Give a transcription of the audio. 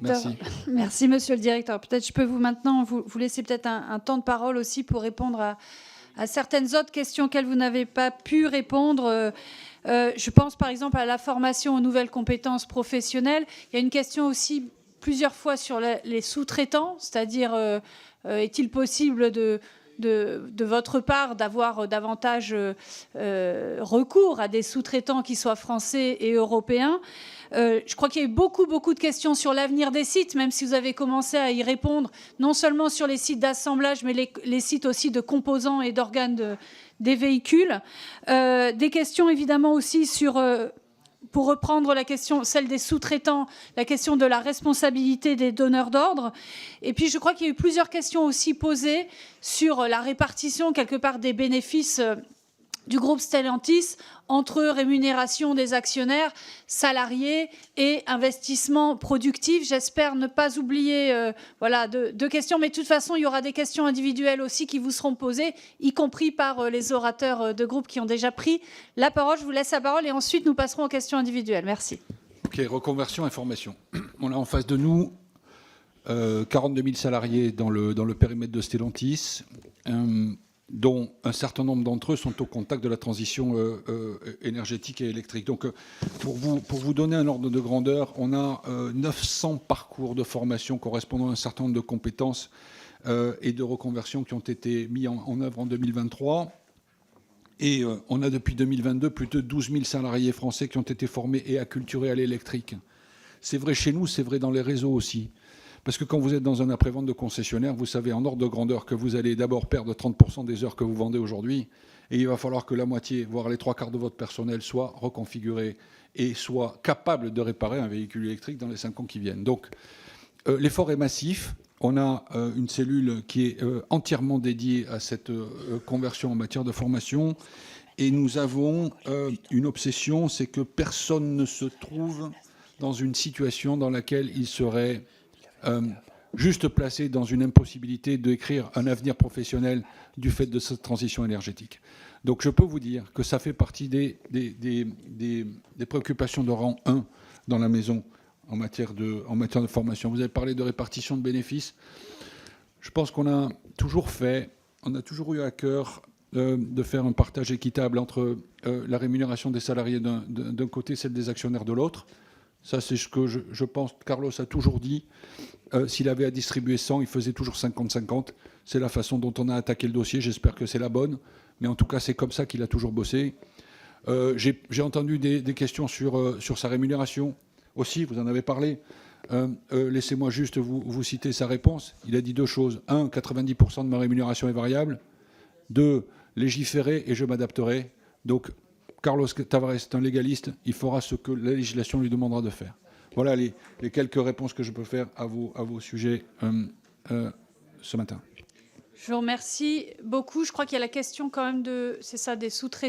directeur. Merci. Merci, monsieur le directeur. Peut-être je peux maintenant vous laisser peut-être un temps de parole aussi pour répondre à certaines autres questions auxquelles vous n'avez pas pu répondre. Je pense par exemple à la formation aux nouvelles compétences professionnelles. Il y a une question aussi plusieurs fois sur les sous-traitants, c'est-à-dire est-il possible de votre part d'avoir davantage recours à des sous-traitants qui soient français et européens. Je crois qu'il y a eu beaucoup de questions sur l'avenir des sites, même si vous avez commencé à y répondre, non seulement sur les sites d'assemblage, mais les sites aussi de composants et d'organes des véhicules. Des questions évidemment aussi sur... pour reprendre la question, celle des sous-traitants, la question de la responsabilité des donneurs d'ordre. Et puis, je crois qu'il y a eu plusieurs questions aussi posées sur la répartition, quelque part, des bénéfices du groupe Stellantis entre rémunération des actionnaires, salariés et investissement productif. J'espère ne pas oublier voilà, deux questions, mais de toute façon, il y aura des questions individuelles aussi qui vous seront posées, y compris par les orateurs de groupe qui ont déjà pris la parole. Je vous laisse la parole et ensuite nous passerons aux questions individuelles. Merci. OK, reconversion et formation. On a en face de nous 42 000 salariés dans le périmètre de Stellantis, dont un certain nombre d'entre eux sont au contact de la transition énergétique et électrique. Donc, pour vous donner un ordre de grandeur, on a 900 parcours de formation correspondant à un certain nombre de compétences et de reconversion qui ont été mis en œuvre en 2023. Et on a depuis 2022 plus de 12 000 salariés français qui ont été formés et acculturés à l'électrique. C'est vrai chez nous, c'est vrai dans les réseaux aussi. Parce que quand vous êtes dans un après-vente de concessionnaire, vous savez en ordre de grandeur que vous allez d'abord perdre 30% des heures que vous vendez aujourd'hui. Et il va falloir que la moitié, voire les 3/4 de votre personnel soit reconfiguré et soit capable de réparer un véhicule électrique dans les 5 ans qui viennent. Donc l'effort est massif. On a une cellule qui est entièrement dédiée à cette conversion en matière de formation. Et nous avons une obsession, c'est que personne ne se trouve dans une situation dans laquelle il serait juste placé dans une impossibilité d'écrire un avenir professionnel du fait de cette transition énergétique. Donc je peux vous dire que ça fait partie des préoccupations de rang 1 dans la maison en matière de formation. Vous avez parlé de répartition de bénéfices. Je pense qu'on a toujours eu à cœur de faire un partage équitable entre la rémunération des salariés d'un côté et celle des actionnaires de l'autre. Ça, c'est ce que je pense Carlos a toujours dit. S'il avait à distribuer 100, il faisait toujours 50-50. C'est la façon dont on a attaqué le dossier. J'espère que c'est la bonne. Mais en tout cas, c'est comme ça qu'il a toujours bossé. J'ai entendu des questions sur sa rémunération aussi. Vous en avez parlé. Laissez-moi juste vous citer sa réponse. Il a dit deux choses. 1, 90% de ma rémunération est variable. 2, légiférer et je m'adapterai. Donc, Carlos Tavares est un légaliste, il fera ce que la législation lui demandera de faire. Voilà les quelques réponses que je peux faire à vos sujets ce matin. Je vous remercie beaucoup. Je crois qu'il y a la question quand même des sous-traitants.